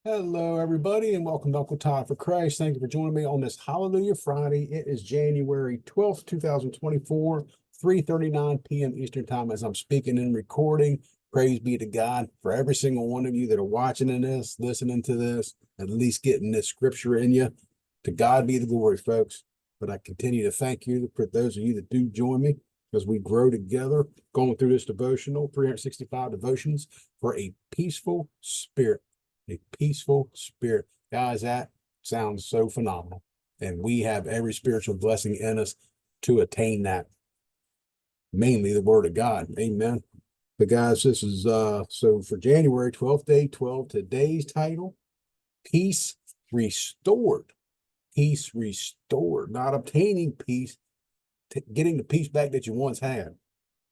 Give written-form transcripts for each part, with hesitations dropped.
Hello, everybody, and welcome to Uncle Todd for Christ. Thank you for joining me on this Hallelujah Friday. It is January 12th, 2024, 3:39 p.m. Eastern Time as I'm speaking and recording. Praise be to God for every single one of you that are watching in this, listening to this, at least getting this scripture in you. To God be the glory, folks. But I continue to thank you for those of you that do join me as we grow together, going through this devotional, 365 devotions for a peaceful spirit. A peaceful spirit. Guys, that sounds so phenomenal. And we have every spiritual blessing in us to attain that, mainly the word of God. Amen. But guys, this is so for January 12th, day 12, today's title, Peace Restored. Peace restored, not obtaining peace, getting the peace back that you once had.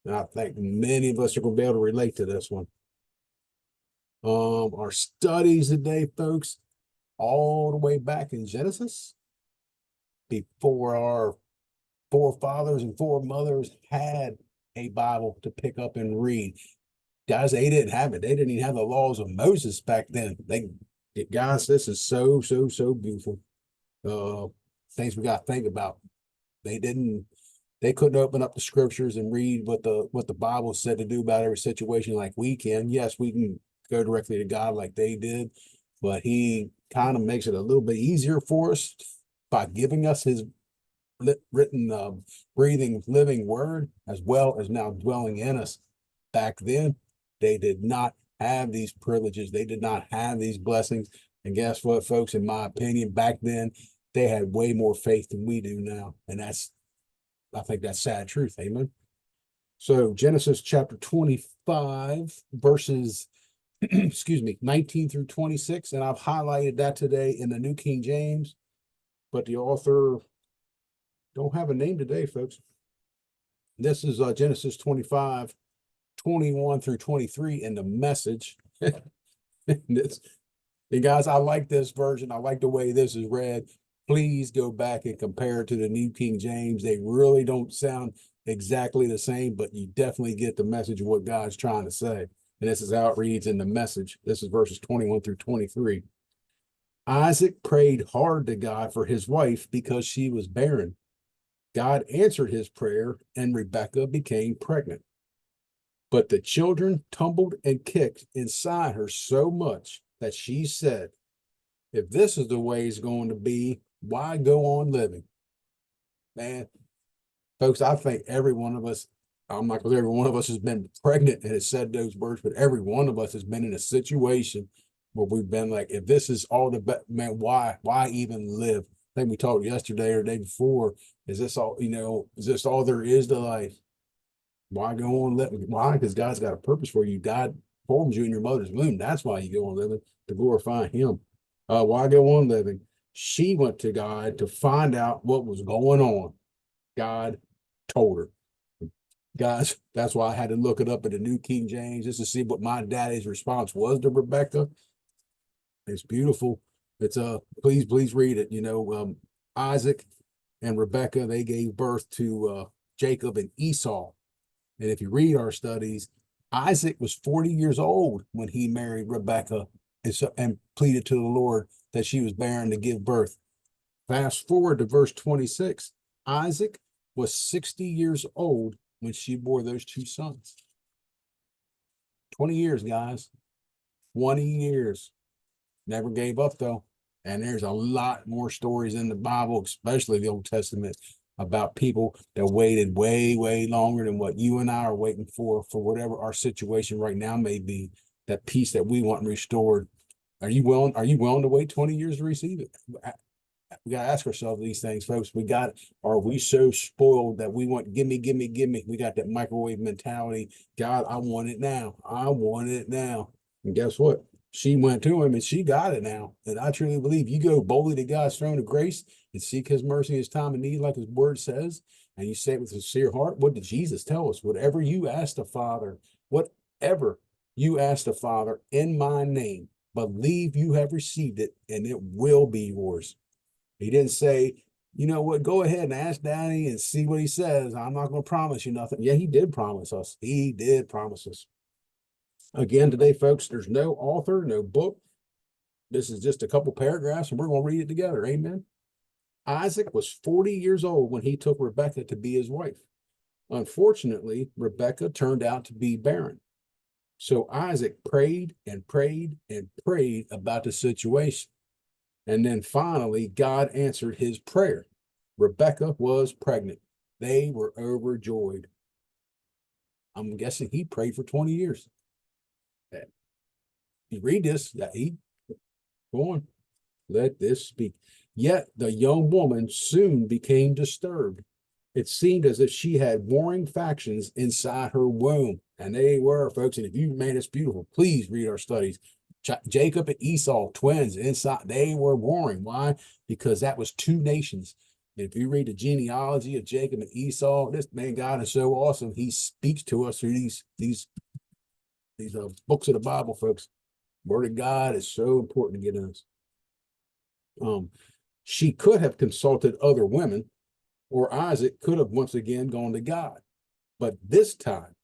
And I think many of us are going to be able to relate to this one. Our studies today, folks, all the way back in Genesis, before our forefathers and foremothers had a Bible to pick up and read. Guys, they didn't have it. They didn't even have the laws of Moses back then. Guys, this is so beautiful. Things we got to think about. They didn't, they couldn't open up the scriptures and read what the Bible said to do about every situation like we can. Yes, we can go directly to God like they did, but he kind of makes it a little bit easier for us by giving us his written, breathing, living word, as well as now dwelling in us. Back then, they did not have these privileges. They did not have these blessings. And guess what, folks? In my opinion, back then, they had way more faith than we do now. And I think that's sad truth. Amen. So Genesis chapter 25, verses excuse me, 19 through 26. And I've highlighted that today in the New King James, but the author don't have a name today, folks. This is Genesis 25, 21 through 23 in the Message. this, and guys, I like this version. I like the way this is read. Please go back and compare it to the New King James. They really don't sound exactly the same, but you definitely get the message of what God's trying to say. And this is how it reads in the Message. This is verses 21 through 23. Isaac prayed hard to God for his wife because she was barren. God answered his prayer, and Rebekah became pregnant. But the children tumbled and kicked inside her so much that she said, if this is the way it's going to be, why go on living? Man, folks, I think every one of us, I'm not because every one of us has been pregnant and has said those words, but every one of us has been in a situation where we've been like, if this is all the man, why even live? I think we talked yesterday or the day before. Is this all, is this all there is to life? Why go on living? Why? Because God's got a purpose for you. God formed you in your mother's womb. That's why you go on living, to glorify him. Why go on living? She went to God to find out what was going on. God told her. Guys, that's why I had to look it up in the New King James just to see what my daddy's response was to Rebecca. It's beautiful. It's please read it. Isaac and Rebecca, they gave birth to Jacob and Esau. And if you read our studies, Isaac was 40 years old when he married Rebecca and pleaded to the Lord that she was barren to give birth. Fast forward to verse 26. Isaac was 60 years old when she bore those two sons. 20 years, guys. 20 years. Never gave up, though. And there's a lot more stories in the Bible, especially the Old Testament, about people that waited way longer than what you and I are waiting for whatever our situation right now may be, that peace that we want restored. Are you willing to wait 20 years to receive it? We got to ask ourselves these things, folks. Are we so spoiled that we want, give me, give me, give me? We got that microwave mentality. God, I want it now. I want it now. And guess what? She went to him and she got it now. And I truly believe you go boldly to God's throne of grace and seek his mercy in his time of need, like his word says, and you say it with a sincere heart. What did Jesus tell us? Whatever you ask the Father, whatever you ask the Father in my name, believe you have received it and it will be yours. He didn't say, you know what, go ahead and ask Daddy and see what he says. I'm not going to promise you nothing. Yeah, he did promise us. He did promise us. Again, today, folks, there's no author, no book, This is just a couple paragraphs, and we're going to read it together. Amen. Isaac was 40 years old when he took Rebekah to be his wife. Unfortunately, Rebekah turned out to be barren. So Isaac prayed and prayed and prayed about the situation. And then finally, God answered his prayer. Rebekah was pregnant. They were overjoyed. I'm guessing he prayed for 20 years. You read this, go on, let this speak. Yet the young woman soon became disturbed. It seemed as if she had warring factions inside her womb. And they were, folks. And if you, man, it's beautiful. Please read our studies. Jacob and Esau, twins, inside, they were warring. Why? Because that was two nations. If you read the genealogy of Jacob and Esau, this man, God is so awesome. He speaks to us through these books of the Bible, folks. Word of God is so important to get us. She could have consulted other women, or Isaac could have once again gone to God. But this time,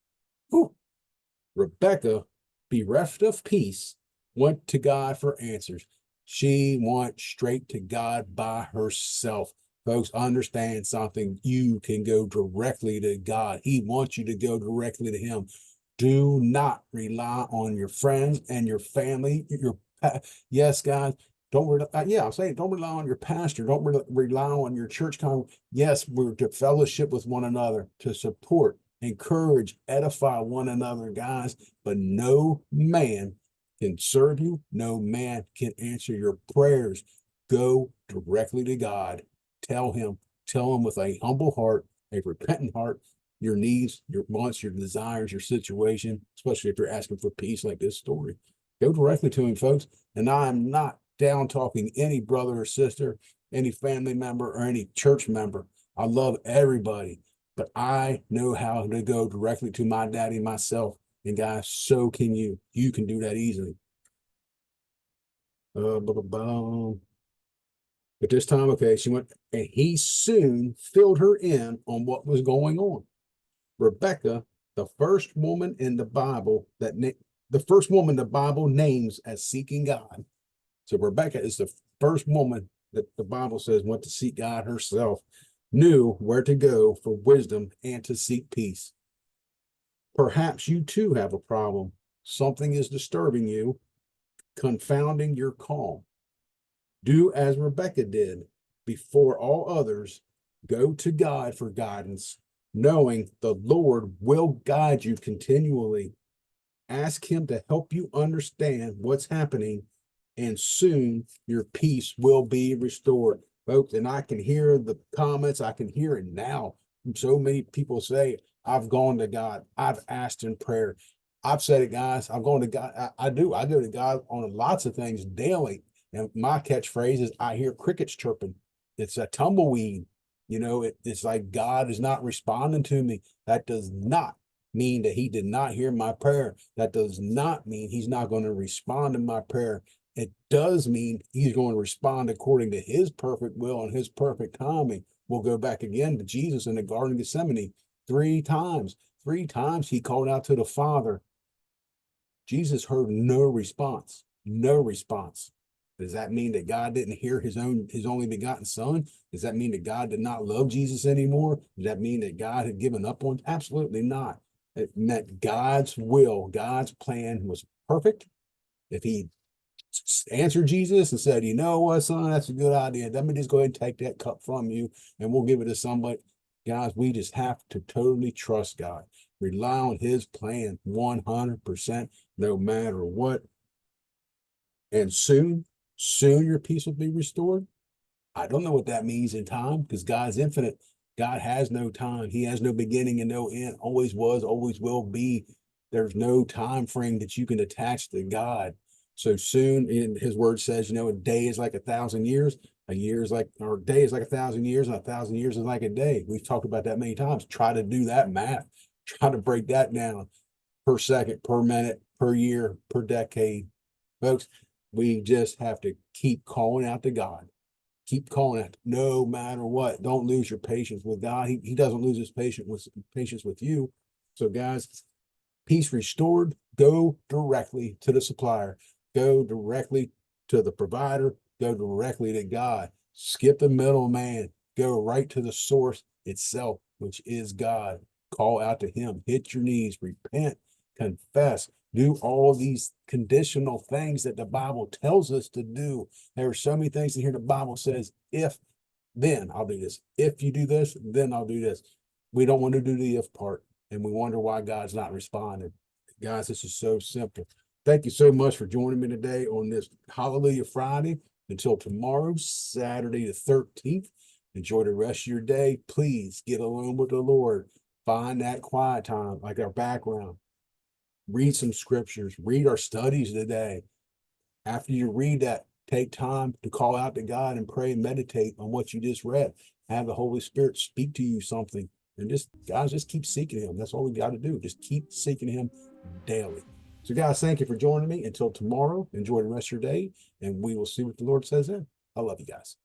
Rebekah, bereft of peace, went to God for answers. She went straight to God by herself. Folks, understand something. You can go directly to God. He wants you to go directly to him. Do not rely on your friends and your family. Yes, guys, I'm saying don't rely on your pastor. Don't rely on your church. Yes, we're to fellowship with one another, to support, encourage, edify one another, guys. But no man can serve you. No man can answer your prayers. Go directly to God. Tell him with a humble heart, a repentant heart, your needs, your wants, your desires, your situation, especially if you're asking for peace like this story. Go directly to him, folks. And I'm not down talking any brother or sister, any family member, or any church member. I love everybody, but I know how to go directly to my daddy myself. And guys, so can you. You can do that easily. But this time, okay, she went, and he soon filled her in on what was going on. Rebekah, the first woman in the Bible the Bible names as seeking God. So Rebekah is the first woman that the Bible says went to seek God herself, knew where to go for wisdom and to seek peace. Perhaps you too have a problem. Something is disturbing you, confounding your calm. Do as Rebekah did. Before all others, go to God for guidance, knowing the Lord will guide you continually. Ask him to help you understand what's happening, and soon your peace will be restored. Folks, and I can hear the comments. I can hear it now. So many people say, I've gone to God. I've asked in prayer. I've said it, guys. I'm going to God. I do. I go to God on lots of things daily. And my catchphrase is, I hear crickets chirping. It's a tumbleweed. It's like God is not responding to me. That does not mean that he did not hear my prayer. That does not mean he's not going to respond to my prayer. It does mean he's going to respond according to his perfect will and his perfect timing. We'll go back again to Jesus in the Garden of Gethsemane. 3 times. 3 times he called out to the Father. Jesus heard no response. No response. Does that mean that God didn't hear his only begotten son? Does that mean that God did not love Jesus anymore? Does that mean that God had given up on? Absolutely not. It meant God's will, God's plan was perfect. If he answered Jesus and said, you know what, son, that's a good idea. Let me just go ahead and take that cup from you and we'll give it to somebody. Guys, we just have to totally trust God. Rely on his plan 100%, no matter what. And soon your peace will be restored. I don't know what that means in time, because God's infinite. God has no time. He has no beginning and no end. Always was, always will be. There's no time frame that you can attach to God. So soon, and his word says, a day is like 1,000 years. A day is like 1,000 years, and 1,000 years is like a day. We've talked about that many times. Try to do that math. Try to break that down per second, per minute, per year, per decade. Folks, we just have to keep calling out to God. Keep calling out, no matter what. Don't lose your patience with God. He doesn't lose his patience with you. So guys, peace restored. Go directly to the supplier. Go directly to the provider, go directly to God. Skip the middleman, go right to the source itself, which is God. Call out to him, hit your knees, repent, confess, do all these conditional things that the Bible tells us to do. There are so many things in here the Bible says, if, then I'll do this. If you do this, then I'll do this. We don't want to do the if part, and we wonder why God's not responding. Guys, this is so simple. Thank you so much for joining me today on this Hallelujah Friday. Until tomorrow, Saturday the 13th, enjoy the rest of your day. Please get alone with the Lord. Find that quiet time, like our background. Read some scriptures. Read our studies today. After you read that, take time to call out to God and pray and meditate on what you just read. Have the Holy Spirit speak to you something. And just, guys, just keep seeking him. That's all we got to do. Just keep seeking him daily. So, guys, thank you for joining me. Until tomorrow, enjoy the rest of your day, and we will see what the Lord says then. I love you guys.